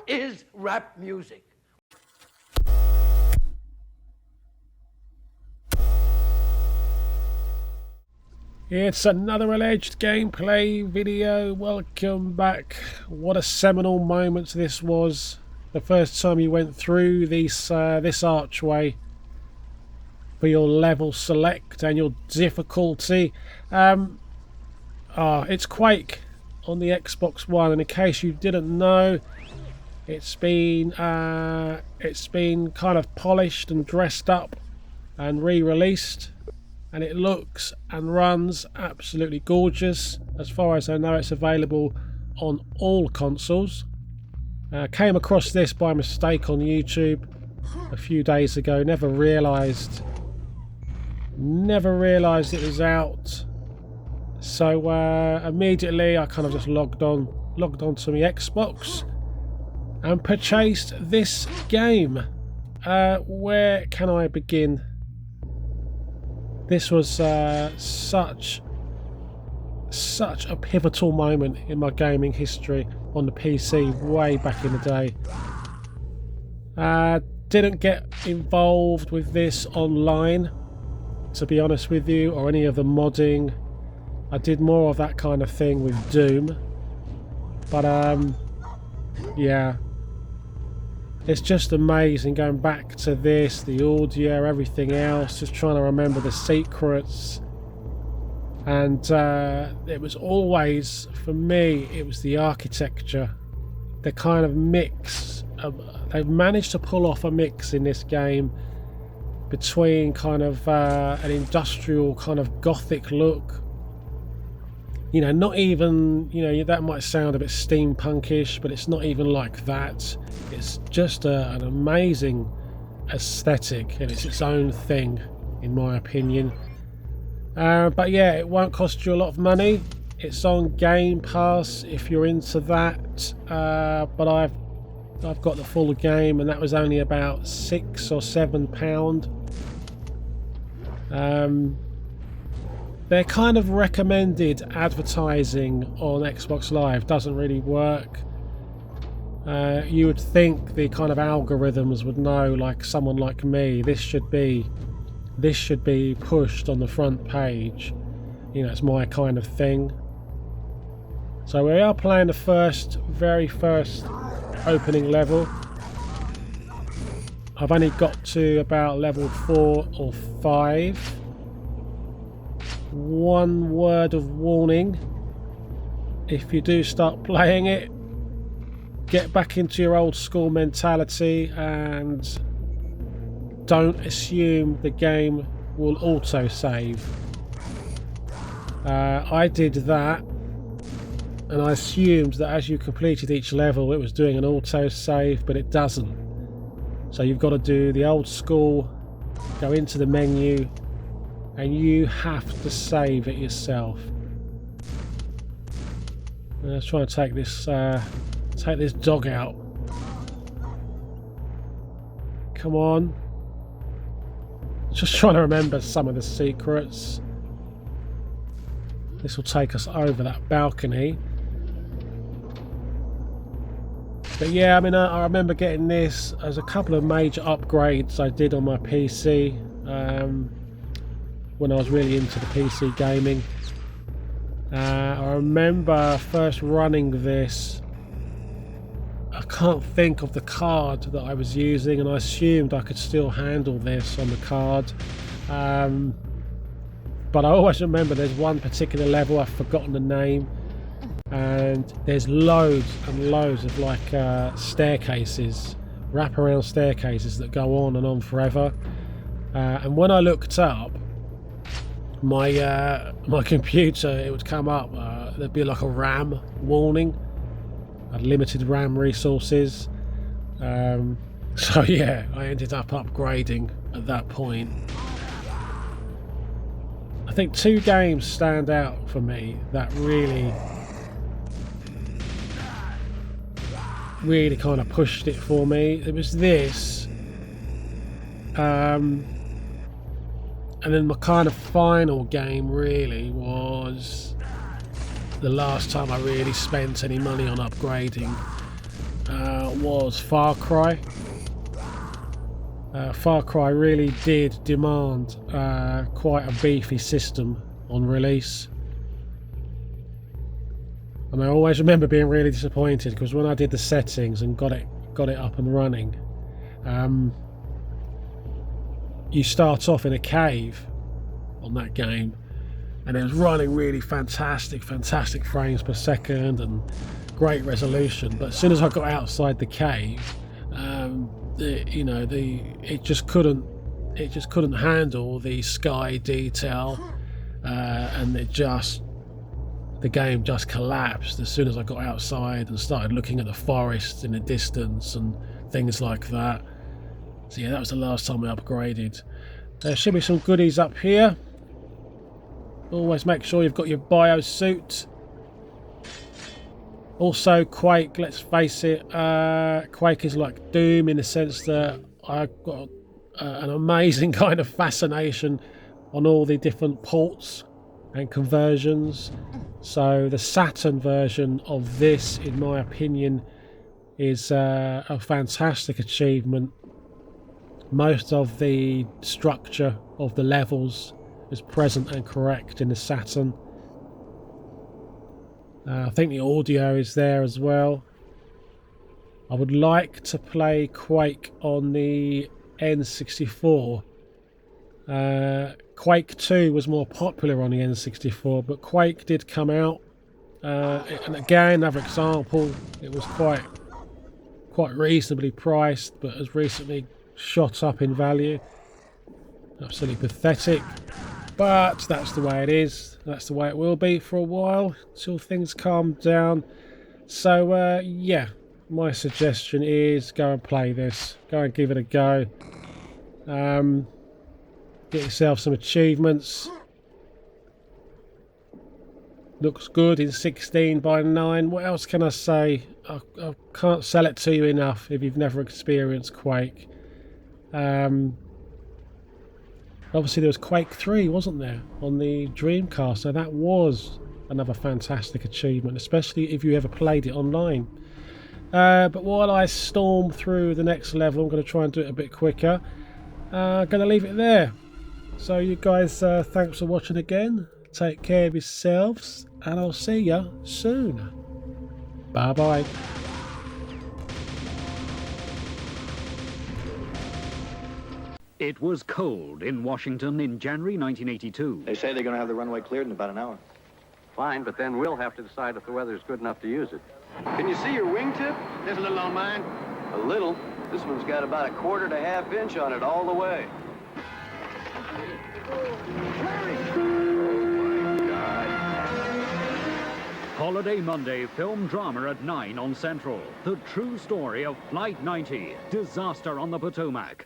is rap music. It's another alleged gameplay video. Welcome back. What a seminal moment this was. The first time you went through this archway for your level select and your difficulty. It's Quake on the Xbox One, and in case you didn't know, it's been kind of polished and dressed up and re-released. And it looks and runs absolutely gorgeous. As far as I know, it's available on all consoles. Came across this by mistake on YouTube a few days ago. Never realised it was out. So immediately I kind of just logged on to my Xbox and purchased this game. Where can I begin? This was such a pivotal moment in my gaming history on the PC way back in the day. Didn't get involved with this online, to be honest with you, or any of the modding. I did more of that kind of thing with Doom. But yeah. It's just amazing going back to this, the audio, everything else, just trying to remember the secrets. And it was always, for me, it was the architecture. The kind of mix. They've managed to pull off a mix in this game between kind of an industrial kind of gothic look. You know, not even, you know, that might sound a bit steampunkish, but it's not even like that. It's just an amazing aesthetic, and it's its own thing, in my opinion. But yeah, it won't cost you a lot of money. It's on Game Pass if you're into that. But I've got the full game, and that was only about £6 or £7. Their kind of recommended advertising on Xbox Live doesn't really work. You would think the kind of algorithms would know, like someone like me, this should be pushed on the front page. You know, it's my kind of thing. So we are playing the very first opening level. I've only got to about level 4 or 5. One word of warning: if you do start playing it, get back into your old school mentality and don't assume the game will auto-save. I did that, and I assumed that as you completed each level it was doing an auto-save, but it doesn't. So you've got to do the old school, go into the menu, and you have to save it yourself. Let's try and take this dog out. Come on. Just trying to remember some of the secrets. This will take us over that balcony. But yeah, I mean, I remember getting this as a couple of major upgrades I did on my PC. When I was really into the PC gaming. I remember first running this. I can't think of the card that I was using, and I assumed I could still handle this on the card. But I always remember there's one particular level, I've forgotten the name, and there's loads and loads of like staircases, wraparound staircases that go on and on forever. And when I looked up, my computer, it would come up, there'd be like a RAM warning, limited RAM resources. So yeah, I ended up upgrading at that point. I think 2 games stand out for me that really kind of pushed it for me. It was this, and then my kind of final game really was the last time I really spent any money on upgrading. about was Far Cry. Far Cry really did demand quite a beefy system on release. And I always remember being really disappointed because when I did the settings and got it up and running, you start off in a cave on that game, and it was running really fantastic frames per second and great resolution. But as soon as I got outside the cave, it just couldn't handle the sky detail, and the game just collapsed as soon as I got outside and started looking at the forest in the distance and things like that. So yeah, that was the last time I upgraded. There should be some goodies up here. Always make sure you've got your bio suit. Also, Quake, let's face it, Quake is like Doom in the sense that I've got an amazing kind of fascination on all the different ports and conversions. So the Saturn version of this, in my opinion, is a fantastic achievement. Most of the structure of the levels is present and correct in the Saturn. I think the audio is there as well. I would like to play Quake on the N64. Quake 2 was more popular on the N64, but Quake did come out. And again, another example, it was quite reasonably priced, but has recently shot up in value. Absolutely pathetic. But that's the way it is. That's the way it will be for a while, until things calm down. So, yeah, my suggestion is go and play this. Go and give it a go. Get yourself some achievements. Looks good in 16:9. What else can I say? I can't sell it to you enough if you've never experienced Quake. Obviously there was Quake 3, wasn't there, on the Dreamcast, so that was another fantastic achievement, especially if you ever played it online. But while I storm through the next level, I'm going to try and do it a bit quicker. I'm going to leave it there. So you guys, thanks for watching again. Take care of yourselves, and I'll see you soon. Bye bye. It was cold in Washington in January 1982. They say they're going to have the runway cleared in about an hour. Fine, but then we'll have to decide if the weather's good enough to use it. Can you see your wingtip? There's a little on mine. A little? This one's got about 1/4 to 1/2 inch on it all the way. Holiday Monday film drama at 9 on Central. The true story of Flight 90, Disaster on the Potomac.